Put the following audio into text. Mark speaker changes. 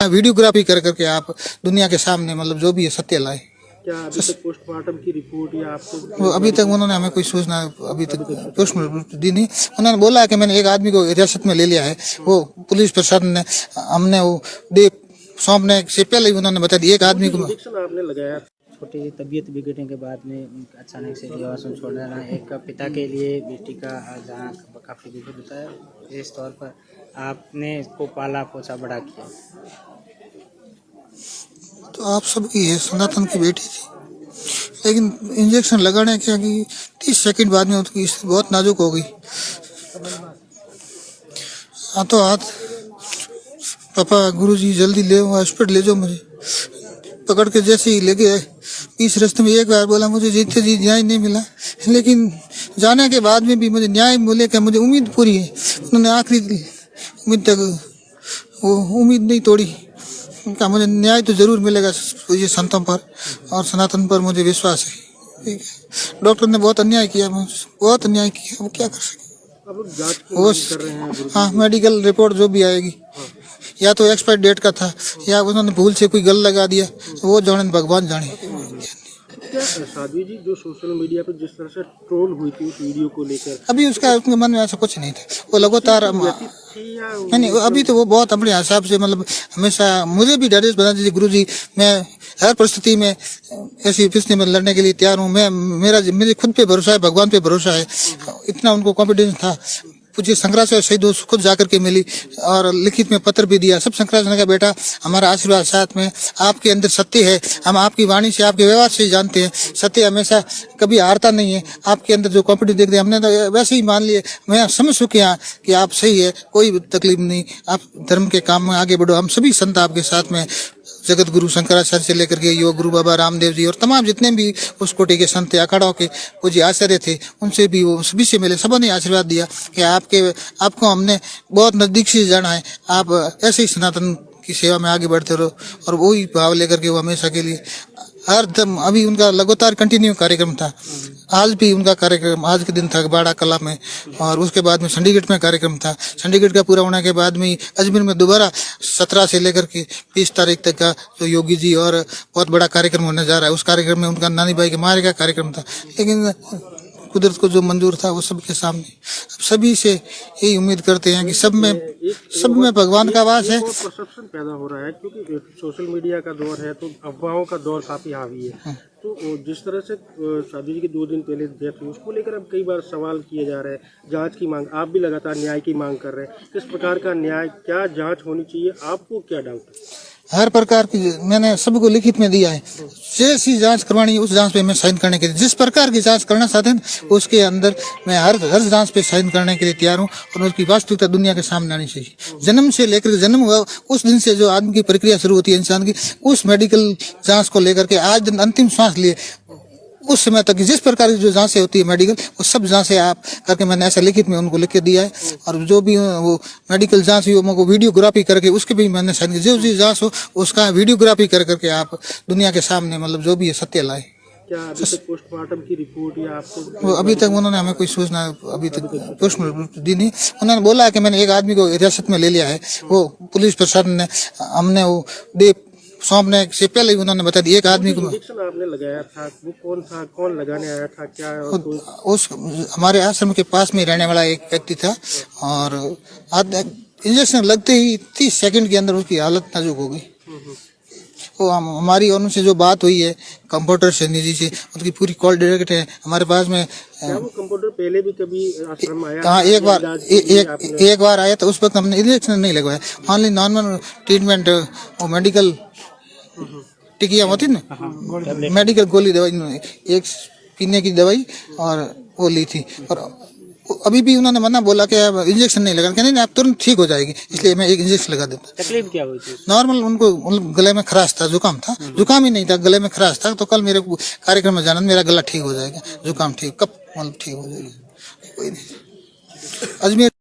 Speaker 1: Videography कर करके आप दुनिया के सामने मतलब जो भी है सत्य लाए।
Speaker 2: क्या अभी तक पोस्टमार्टम की रिपोर्ट या आपको
Speaker 1: अभी तक उन्होंने हमें कोई सूचना अभी तक पोस्टमार्टम दी नहीं। उन्होंने बोला कि मैंने एक आदमी को हिरासत में ले लिया है, वो पुलिस प्रशासन ने हमने वो दे सौंपने से पहले ही उन्होंने बता दिया एक आदमी को।
Speaker 2: इंजेक्शन आपने लगाया?
Speaker 3: छोटी तबीयत बिगड़ने के बाद में अचानक से जीवाश्म छोड़ देना एक पिता के लिए बेटी का जहाँ काफ़ी दुख होता है, इस तौर पर आपने इसको पाला पोसा बड़ा किया।
Speaker 1: तो आप सबकी है, सनातन की बेटी थी, लेकिन इंजेक्शन लगाने के कि 30 सेकंड बाद में उसकी स्थिति बहुत नाजुक हो गई। हाथों हाथ पापा गुरुजी जल्दी ले हॉस्पिटल ले जाओ, मुझे पकड़ के जैसे ही लेके आए। इस रास्ते में एक बार बोला मुझे जीते जी न्याय नहीं मिला, लेकिन जाने के बाद में भी मुझे न्याय मिले का मुझे उम्मीद पूरी है। उन्होंने आखिरी उम्मीद तक वो उम्मीद नहीं तोड़ी, उनका मुझे न्याय तो जरूर मिलेगा। ये संतों पर और सनातन पर मुझे विश्वास है। डॉक्टर ने बहुत अन्याय किया, बहुत अन्याय किया, वो क्या कर सके।
Speaker 2: अब जांच
Speaker 1: वो
Speaker 2: कर रहे हैं गुरु।
Speaker 1: हाँ, मेडिकल रिपोर्ट जो भी आएगी, या तो एक्सपायर डेट का था या उन्होंने भूल से कोई गल लगा दिया, वो जाने भगवान जाने।
Speaker 2: क्या साध्वी जी जो सोशल मीडिया पर जिस तरह से ट्रोल हुई थी उस वीडियो को लेकर,
Speaker 1: अभी उसके मन में ऐसा कुछ नहीं था, वो लगातार
Speaker 2: थी या
Speaker 1: नहीं, अभी तो वो बहुत अपने हिसाब से मतलब हमेशा मुझे भी डरेस बना दीजिए गुरुजी, मैं हर परिस्थिति में ऐसी स्थिति में लड़ने के लिए तैयार हूँ। मैं मेरे खुद पे भरोसा है, भगवान पे भरोसा है, इतना उनको कॉन्फिडेंस था। पूज्य शंकराचार्य शहीदों खुद जाकर के मिली और लिखित में पत्र भी दिया। सब शंकराचार्य का बेटा हमारा आशीर्वाद साथ में, आपके अंदर सत्य है, हम आपकी वाणी से आपके व्यवहार से जानते हैं, सत्य हमेशा कभी हारता नहीं है। आपके अंदर जो कॉन्फिडेंस देखते हैं हमने तो वैसे ही मान लिए। मैं समझ चुके हैं कि आप सही है, कोई तकलीफ नहीं, आप धर्म के काम में आगे बढ़ो। हम सभी संत आपके साथ में, जगत गुरु शंकराचार्य से लेकर के योग गुरु बाबा रामदेव जी और तमाम जितने भी उस कोटि के संत अखाड़ों के पूज्य आचार्य थे, उनसे भी वो सभी से मिले। सबों ने आशीर्वाद दिया कि आपको हमने बहुत नजदीक से जाना है, आप ऐसे ही सनातन की सेवा में आगे बढ़ते रहो। और वही भाव लेकर के वो हमेशा के लिए हर दम, अभी उनका लगातार कंटिन्यू कार्यक्रम था। आज भी उनका कार्यक्रम आज के दिन था बाड़ा कला में, और उसके बाद में चंडीगढ़ में कार्यक्रम था। चंडीगढ़ का पूरा होने के बाद में अजमेर में दोबारा 17 से लेकर के 20 तारीख तक का जो योगी जी और बहुत बड़ा कार्यक्रम होने जा रहा है। उस कार्यक्रम में उनका नानी भाई के मारे का कार्यक्रम था, लेकिन कुदरत को जो मंजूर था वो सबके सामने। सभी से यही उम्मीद करते हैं कि सब में भगवान का वास है।
Speaker 2: परसेप्शन पैदा हो रहा है क्योंकि सोशल मीडिया का दौर है, तो अफवाहों का दौर काफी हावी है। तो जिस तरह से साध्वी जी की 2 दिन पहले डेथ हुई, उसको लेकर अब कई बार सवाल किए जा रहे हैं। जांच की मांग, आप भी लगातार न्याय की मांग कर रहे हैं। किस प्रकार का न्याय, क्या जांच होनी चाहिए, आपको क्या डाउट है?
Speaker 1: हर प्रकार की मैंने सबको लिखित में दिया है। जैसी जांच करवानी है उस जांच पे मैं साइन करने के लिए, जिस प्रकार की जांच करना चाहते हैं उसके अंदर मैं हर जांच पे साइन करने के लिए तैयार हूँ। और उसकी वास्तविकता दुनिया के सामने आनी चाहिए। जन्म से लेकर जन्म हुआ उस दिन से जो आदमी की प्रक्रिया शुरू होती है इंसान की, उस मेडिकल जांच को लेकर के आज दिन अंतिम सांस लिए उस समय तक जिस प्रकार की जो जांचें होती है मेडिकल, वो सब जांचें आप करके मैंने ऐसा लिखित में उनको लिख के दिया है। और जो भी वो मेडिकल जांच हुई वो वीडियोग्राफी करके उसके भी मैंने साइन किया। जो जांच हो उसका वीडियोग्राफी कर करके आप दुनिया के सामने मतलब जो भी है सत्य लाए।
Speaker 2: क्या अभी तक पोस्टमार्टम की रिपोर्ट या आपको
Speaker 1: अभी तक उन्होंने हमें कोई सूचना अभी तक पोस्टमार्टम दी नहीं। उन्होंने बोला कि मैंने एक आदमी को हिरासत में ले लिया है, वो पुलिस प्रशासन ने हमने वो दे सौंपने से पहले ही उन्होंने बता दिया एक आदमी को।
Speaker 2: इंजेक्शन आपने लगाया था, वो कौन था, कौन लगाने आया था, क्या
Speaker 1: उस हमारे आश्रम के पास में रहने वाला एक व्यक्ति था, और इंजेक्शन लगते ही 30 सेकंड के अंदर उसकी हालत नाजुक हो गई। वो हमारी और उनसे जो बात हुई है कंप्यूटर से निजी से, उसकी पूरी कॉल डायरेक्ट है हमारे पास में।
Speaker 2: क्या वो कंप्यूटर पहले भी कभी आश्रम आया?
Speaker 1: हाँ, एक बार आया था, उस वक्त हमने इंजेक्शन नहीं लगवाया, ओनली नॉर्मल ट्रीटमेंट, वो मेडिकल टिकिया होती ना, मेडिकल गोली दवाई, एक पीने की दवाई और वो ली थी। और अभी भी उन्होंने मना बोला कि अब इंजेक्शन नहीं लगा, नहीं आप तुरंत ठीक हो जाएगी, इसलिए मैं एक इंजेक्शन लगा देता।
Speaker 3: तकलीफ क्या हुई थी?
Speaker 1: नॉर्मल उनको गले में खराश था, जुकाम था, जुकाम ही नहीं था, गले में खराश था। तो कल मेरे कार्यक्रम में जाना, मेरा गला ठीक हो जाएगा, जुकाम ठीक, कब मतलब ठीक हो जाएगा, कोई नहीं। अजमेर